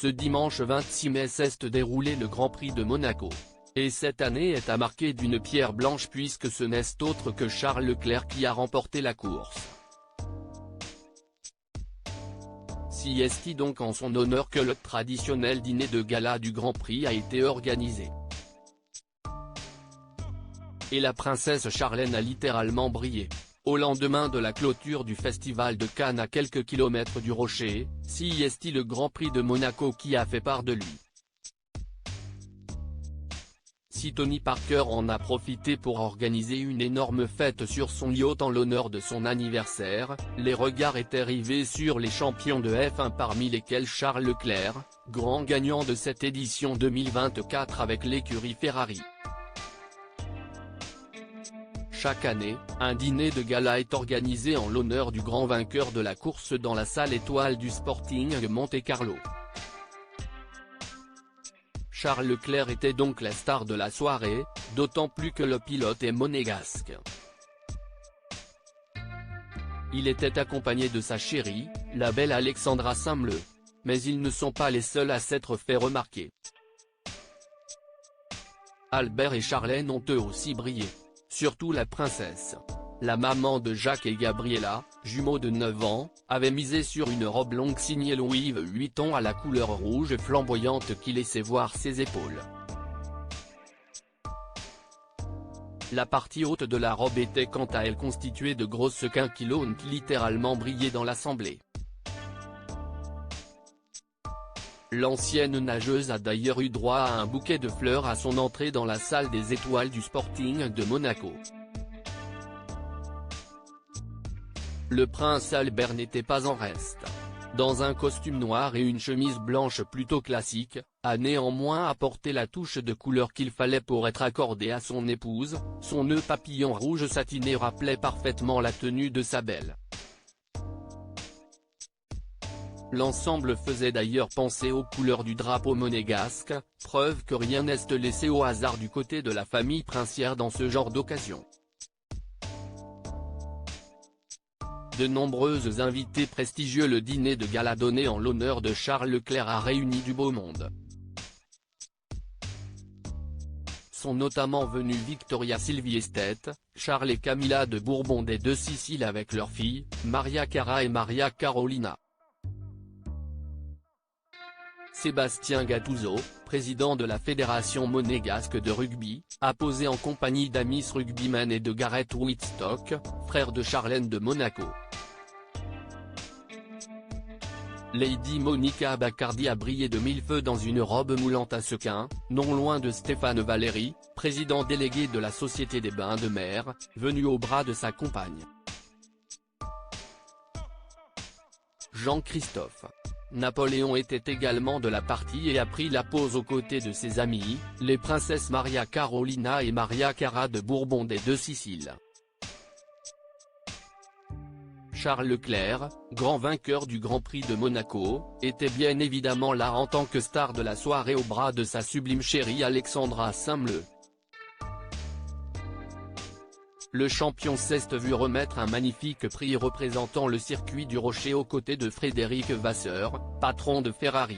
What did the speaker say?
Ce dimanche 26 mai s'est déroulé le Grand Prix de Monaco. Et cette année est à marquer d'une pierre blanche puisque ce n'est autre que Charles Leclerc qui a remporté la course. C'est donc en son honneur que le traditionnel dîner de gala du Grand Prix a été organisé. Et la princesse Charlène a littéralement brillé. Au lendemain de la clôture du festival de Cannes à quelques kilomètres du Rocher, c'est le Grand Prix de Monaco qui a fait part de lui. Si Tony Parker en a profité pour organiser une énorme fête sur son yacht en l'honneur de son anniversaire, les regards étaient rivés sur les champions de F1 parmi lesquels Charles Leclerc, grand gagnant de cette édition 2024 avec l'écurie Ferrari. Chaque année, un dîner de gala est organisé en l'honneur du grand vainqueur de la course dans la salle étoile du Sporting Monte-Carlo. Charles Leclerc était donc la star de la soirée, d'autant plus que le pilote est monégasque. Il était accompagné de sa chérie, la belle Alexandra Saint-Bleu. Mais ils ne sont pas les seuls à s'être fait remarquer. Albert et Charlène ont eux aussi brillé. Surtout la princesse. La maman de Jacques et Gabriella, jumeaux de 9 ans, avait misé sur une robe longue signée Louis Vuitton à la couleur rouge flamboyante qui laissait voir ses épaules. La partie haute de la robe était quant à elle constituée de grosses sequins qui l'ont littéralement brillé dans l'assemblée. L'ancienne nageuse a d'ailleurs eu droit à un bouquet de fleurs à son entrée dans la salle des étoiles du Sporting de Monaco. Le prince Albert n'était pas en reste. Dans un costume noir et une chemise blanche plutôt classique, a néanmoins apporté la touche de couleur qu'il fallait pour être accordé à son épouse. Son nœud papillon rouge satiné rappelait parfaitement la tenue de sa belle. L'ensemble faisait d'ailleurs penser aux couleurs du drapeau monégasque, preuve que rien n'est laissé au hasard du côté de la famille princière dans ce genre d'occasion. De nombreuses invités prestigieux. Le dîner de gala donné en l'honneur de Charles Leclerc a réuni du beau monde. Sont notamment venus Victoria Silvstedt, Charles et Camilla de Bourbon des Deux Siciles avec leurs filles, Maria Cara et Maria Carolina. Sébastien Gattuso, président de la Fédération monégasque de rugby, a posé en compagnie d'Amis Rugbyman et de Gareth Whitstock, frère de Charlène de Monaco. Lady Monica Bacardi a brillé de mille feux dans une robe moulante à sequins, non loin de Stéphane Valéry, président délégué de la Société des Bains de Mer, venu au bras de sa compagne. Jean-Christophe Napoléon était également de la partie et a pris la pose aux côtés de ses amies, les princesses Maria Carolina et Maria Cara de Bourbon des Deux Siciles. Charles Leclerc, grand vainqueur du Grand Prix de Monaco, était bien évidemment là en tant que star de la soirée au bras de sa sublime chérie Alexandra Saint-Bleu. Le champion s'est vu remettre un magnifique prix représentant le circuit du Rocher aux côtés de Frédéric Vasseur, patron de Ferrari.